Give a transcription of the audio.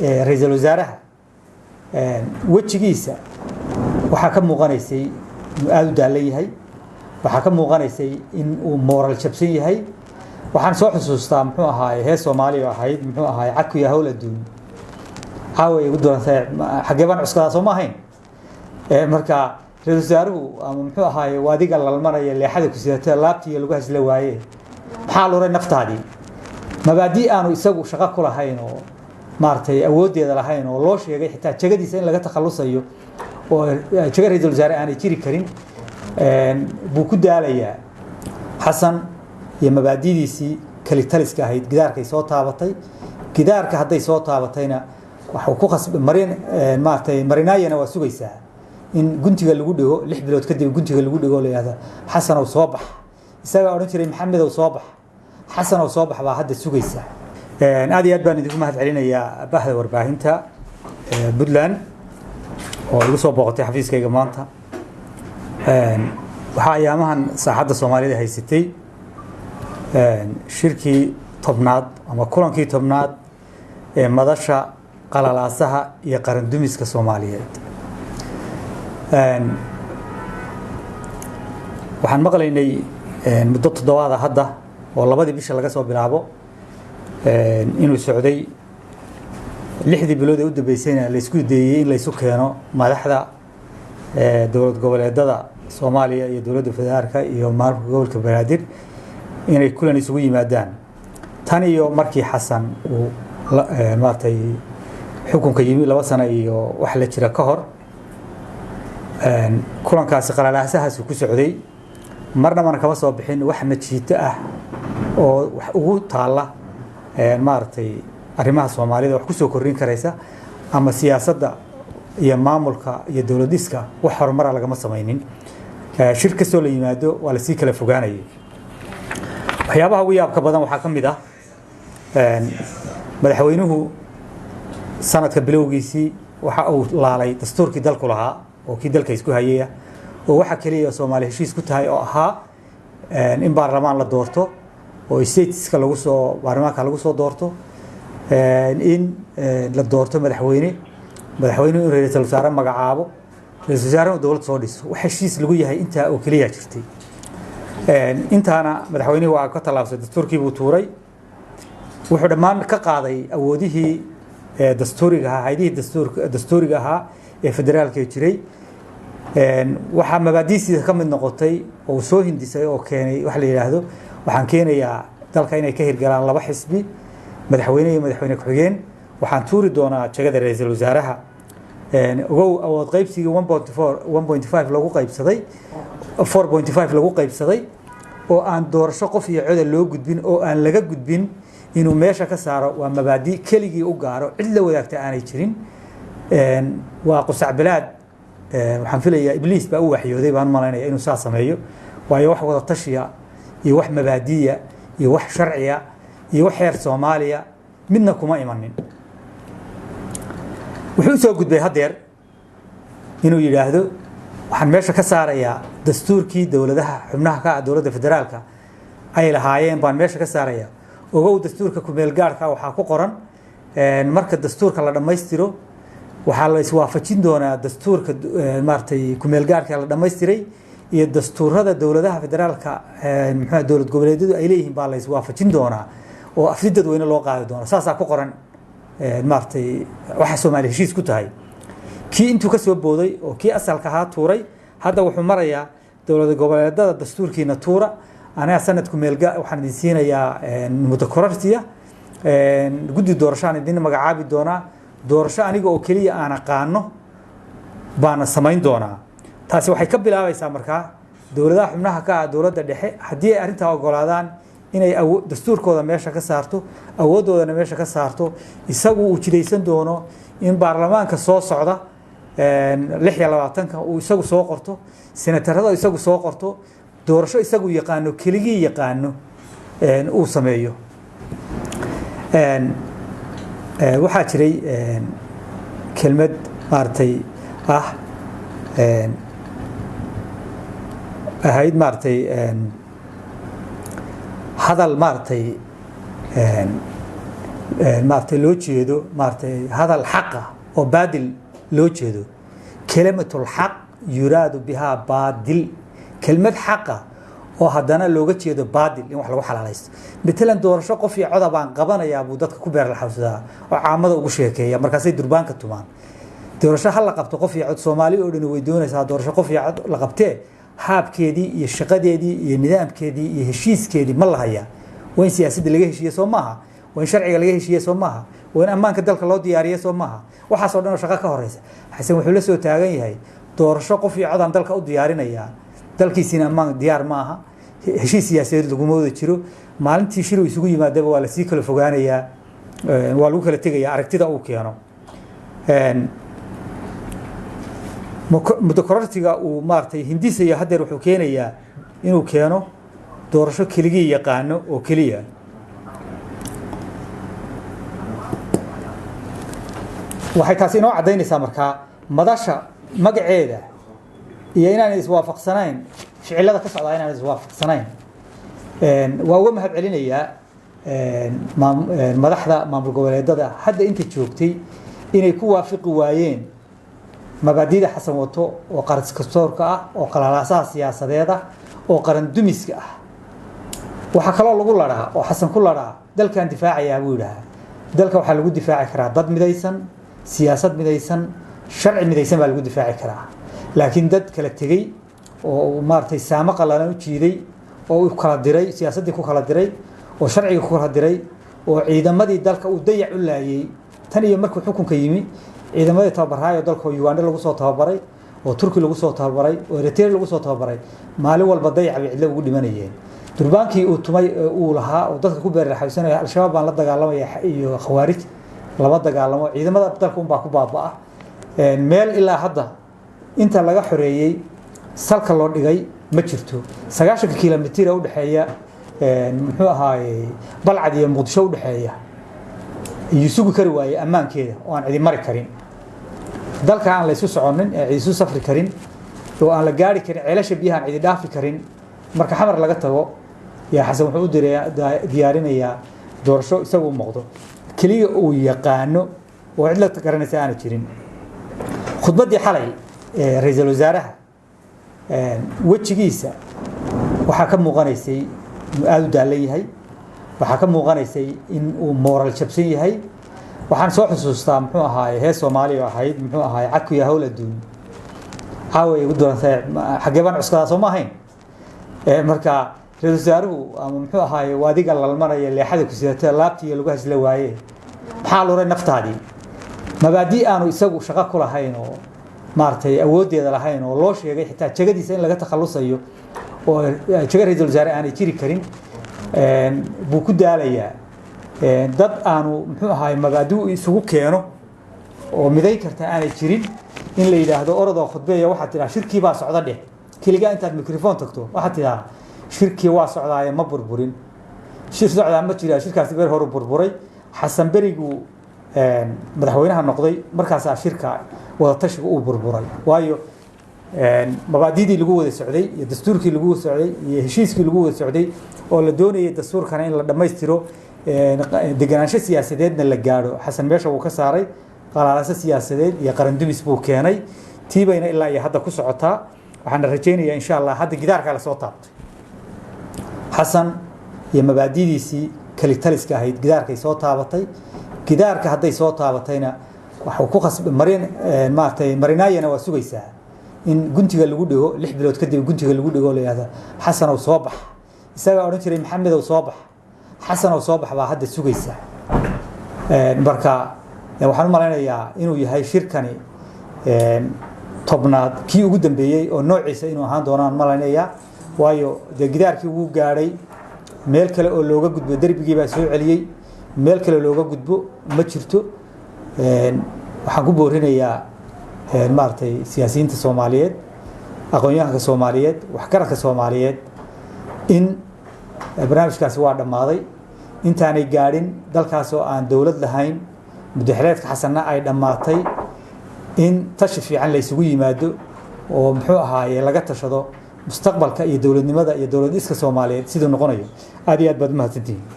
رئيس الوزراء وجهيسا waxaa ka muuqanaysay inuu aad u daalan yahay waxaa ka muuqanaysay in uu moral jabsan yahay waxaan soo xusuustaa muxuu ahaay hees Soomaaliya ahayd muxuu ahaay cad iyo hawl adduun caawa ugu doorantay xageeban cuskada soo ma ahayn marka ra'iisul wasaaruhu ama muxuu ahaay waadiga lalmanaya leexada ku sidatay laabtii lagu hasla waaye maxaa loo naftaadii mabaadii aanu isagu shaqo ku lahayn oo maartay awoodeeda lahayn oo loo sheegay xitaa jagadiisa in laga takhalusayo oo jaga ra'iisul wasaare aan jiri karin buu ku daalayaa xasan iyo mabaadidiisii kali taliska ahayd gidaarkay soo taabatay gidaarka haday soo taabatayna waxa uu ku qasbay marin maartay marinaayana waa sugaysaa in guntiga lagu dhigo 6 bilood kadib guntiga lagu dhigo leeyada xasan oo soo bax isaga oran jiray maxamed oo soo bax xasan oo soo bax baa hadda sugaysaa aad iyo aad baan idinku mahad celinayaa bahda warbaahinta Puntland oo igu soo booqatay xafiiskayga maanta waxa ayaamahan saaxadda Soomaalida haysatay shirkii tobnaad ama kulankii tobnaad ee madasha qalalaasaha iyo qaran dumiska Soomaaliyeed waxaan maqlaynay muddo toddobaad hadda oo labadii bisha laga soo bilaabo inuu socday 6 bilood ee u dambeysayna la isku dayay in la isu keeno madaxda dawlad goboleedada Soomaaliya iyo dawladda federaalka iyo maamulka gobolka Banaadir inay kulan isugu yimaadaan tan iyo markii xasan uu maartay xukunka yimi 2 sano iyo wax la jira ka hor kulankaasi qalalaasahaas ku socday marna man kaba soo bixin wax najiito ah oo wax ugu taala maartay arrimaha Soomaalida wax ku soo korin karaysa ama siyaasadda iyo maamulka iyo dawladiska wax horumar laga ma sameeynin shirka soo la yimaado wala si kala fogaanay waxyaabaha ugu yaabka badan waxa kamid ah madaxweynuhu sanadka bilowgiisii waxa uu laalay dastuurkii dalku lahaa oo kii dalka isku hayay oo waxa kaliya Soomaali heshiis ku tahay oo ahaa in baarlamaan la doorto oo stateska lagu soo baarlamaanka lagu soo doorto in la doorto madaxweynuhu ra'iisul wasaare magacaabo ra'iisul wasaaraha dawladda soo dhiso waxa heshiis lagu yahay inta oo kaliya jirtay intaana madaxweynuhu waa ka talaabsay dastuurkii buu tuuray wuxuu dhamaan ka qaaday awoodihii dastuuriga ahaa hay'adihii dastuuriga ahaa ee federaalka jiray waxa mabaadiisiisa ka mid noqotay oo soo hindisay oo keenay wax la yiraahdo waxaan keenayaa dalka inay ka hirgalaan laba xisbi madaxweyne iyo madaxweyne ku xigeen waxaan tuuri doonaa jagada ra'iisul wasaaraha ugu awood qaybsigii 1.5 lagu qaybsaday 4.5 lagu qaybsaday oo aan doorasho qof iyo cod loo gudbin oo aan laga gudbin inuu meesha ka saaro waa mabaadi keligii u gaaro cid la wadaagta aanay jirin waa qusac bilaad waxaan filayaa ibliis baa u waxyooday baan malaynayaa inuu saa sameeyo waayo wax wada tashiya iyo wax mabaadiya iyo wax sharciya iyo wax heer Soomaaliya midna kuma imanin wuxuu soo gudbay hadeer inuu yiraahdo waxaan meesha ka saarayaa dastuurkii dawladaha xubnaha ka dawladda federaalka ay lahaayeen baan meesha ka saarayaa oo dastuurka ku meel gaarka waxa ku qoran marka dastuurka la dhameystiro waxa la iswaafajin doonaa dastuurka maartay ku meel gaarka la dhameystiray iyo dastuurada dawladaha federaalka muxuu dawlad goboleedyadu ay leeyihiin baa la iswaafajin doonaa oo afridad weyne loo qaadi doona saasa ku qoran maartay waxa Soomaali heshiis ku tahay kii intuu ka soo booday oo kii asalka ahaa tuuray hadda wuxuu marayaa dawlad goboleedada dastuurkiina tuura ana sanadku meelga waxaan idin siinayaa mutakorortiya guddi doorashaan idin magacaabi doona doorasho aniga oo kaliya aan aqaano baana samayn doona taasi waxay ka bilaabaysaa markaa dawladaha xubnaha ka dawladda dhexe hadii ay arinta ogolaadaan inay dastuurkooda meesha ka saarto awoodooda meesha ka saarto isagu uu jireysan doono in baarlamaanka soo socda 26 uu isagu soo qorto senatarada isagu soo qorto doorasho isagu yaqaano keligii yaqaano uu sameeyo waxa jiray kelmad maartay ahayd maartay hadal maartay maartay loo jeedo maartay hadal xaq ah oo baadil loo jeedo kalimatul xaq yuraadu biha baadil kelmad xaq ah oo haddana looga jeedo baadil in wax lagu xalaalaysto matalan doorasho qof iyo cod baan qabanayaa buu dadka ku beer la xawsadaa oo caamada ugu sheekeeya markaasay durbaanka tumaan doorasho hal la qabto qof iyo cod Soomaali oo dhan way doonaysaa doorasho qof iyo cod la qabtee haabkeedii iyo shaqadeedii iyo nidaamkeedii iyo heshiiskeedii ma la hayaa وين سياسة اللي هي سومها وين شرعي اللي هي سومها وين أمانك دلك الله ديارية سومها وحصل لنا شقاق هريسة حسن وحول سو تاجي هاي دور شقو في عظم دلك أو ديارنا يا دلك يسين أمان ديار معها هشي سياسة الجمهور تشرو ما أنت تشرو يسوي ما دبوا ولا سيكل فوقانة يا والوك اللي تيجي عرفت ده أوكي أنا مذكرتي ومارتي هندي سيا هذا روحو كينا يا إنه كانوا doorasho kaliya yaqaano oo kaliya waxay taasi inoo cadeynaysaa markaa madasha magaceeda iyo inaan iswaafaqsanayn ficilada ka socda inaan iswaafaqsanayn waa uga mahad celinayaa madaxda maamul goboleedada hadda inta joogtay inay ku waafaqi waayeen mabaadiida xasan wato oo qaras kastoorka ah oo qalaalaasaha siyaasadeed ah oo qaran dumiska ah waxa kale oo lagu laraa oo xasan ku laraa dalkan difaacaya buu yiraahdaa dalka waxa lagu difaaci karaa dad midaysan siyaasad midaysan sharci midaysan baa lagu difaaci karaa laakiin dad kala tagay oo maartay saama qalalan u jiiday oo kala diray siyaasadii ku kala diray oo sharciga ku kala diray oo ciidamadii dalka uu dayac u laayay tan iyo markuu xukunka yimi ciidamadii tababaraayo dalka Uganda lagu soo tababaray oo Turki lagu soo tababaray oo Eritrea lagu soo tababaray maalin walba dayac bay cidla ugu dhimanayeen durbaankii uu tumay uu lahaa oo dadka ku beer raxaysanaya al-shabaab baan la dagaalamaya iyo khawaarij laba dagaalamo ciidamada dalka baa ku baabaa meel ilaa hadda inta laga xoreeyay salka loo dhigay ma jirto 90 kiiloomitir u dhaxeeya muxuu ahaayay balcad iyo muqdisho u dhaxeeya isugu kari waayay ammaankeeda oo aan cidi mari karin dalka aan la isu soconin ee isu safri karin oo aan la gaari karin ceelasha biyaha cidi dhaafi karin marka xamar laga tago يا حسن wuxuu diyaarinayaa doorasho isagu muuqdo kaliya uu yaqaano oo cid la garanaysa aan jirin khudbadii xalay ra'iisul wasaaraha wajigiisa waxa ka muuqanaysay inuu aad u daalan yahay waxa ka muuqanaysay in uu moral jabsan yahay waxaan soo xusuustaa muxuu ahaay hees Soomaali ahayd muxuu ahaay cad ku yahay hawl adduun haaway ugu doontaa xageeban cuskada soo ma ahayn marka ra'iisul wasaaruhu ama muxuu ahaay waadiga lalmanaya leexada ku sidata laabtii lagu hasla waaye maxaa loo ray naftaadii mabaadi aanu isagu shaqo ku lahayn oo maartay awoodeeda lahayn oo loo sheegay xitaa jagadiisa in laga takhalusayo oo jaga ra'iisul wasaare aan jiri karin buu ku daalayaa dad aanu muxuu ahaay mabaadi isugu keeno oo miday karta aan jirin in la yiraahdo orado khudbeeyo waxa tiraa shirkii baa socda dheh kaliya intaad microphone tagto waxa tiraa shirkii waa socdaay ma burburin shir socdaa ma jira shirkaasi beer hore burburay xasan berigu madaxweynaha noqday markaas shirka wada tashiga uu burburay waayo mabaadiidii lagu wada socday iyo dastuurkii lagu wada socday iyo heshiiskii lagu wada socday oo la doonayay dastuurkana in la dhameystiro deganaansho siyaasadeedna la gaaro xasan meesha uu ka saaray qalaalasa siyaasadeed iyo qaran dumis buu keenay tiibayna ilaa iyo hadda ku socotaa waxaan rajaynayaa insha Allah hadda gidaarka la soo taabtay حسن يا مبادئيسي كالتاليسكا هيد جدارك يسوى تابطي جدارك هذا يسوى تابطينا وحقوق مرين مارتي مريناينا وسويسا إن جنتي اللي جوده لح بلود كده جنتي اللي جوده قال هذا حسن وصباح يسوي أورنتي محمد وصباح حسن وصباح بعد السويسا بركة يعني وحنا مرينا يا إنه يهاي شركني طبنا كي وجودن بيجي أو نوع عيسى إنه هندونا مرينا يا waayo de gidaarkii uu gaaray meel kale oo looga gudbo darbigii baa soo celiyay meel kale looga gudbo ma jirto waxaan ku boorinayaa maartay siyaasiyiinta Soomaaliyeed aqoonyahanka Soomaaliyeed wax karanka Soomaaliyeed in barnaamijkaasi waa dhamaaday intaanay gaarin dalkaas oo aan dawlad lahayn mudaharaadka xasanna ay dhamaatay in tashi fiican la isugu yimaado oo muxuu ahaayay laga tashado mustaqbalka iyo dawladnimada iyo dawlad iska Soomaaliyeed sidoo noqonayo aad iyo aad baad mahadsantiin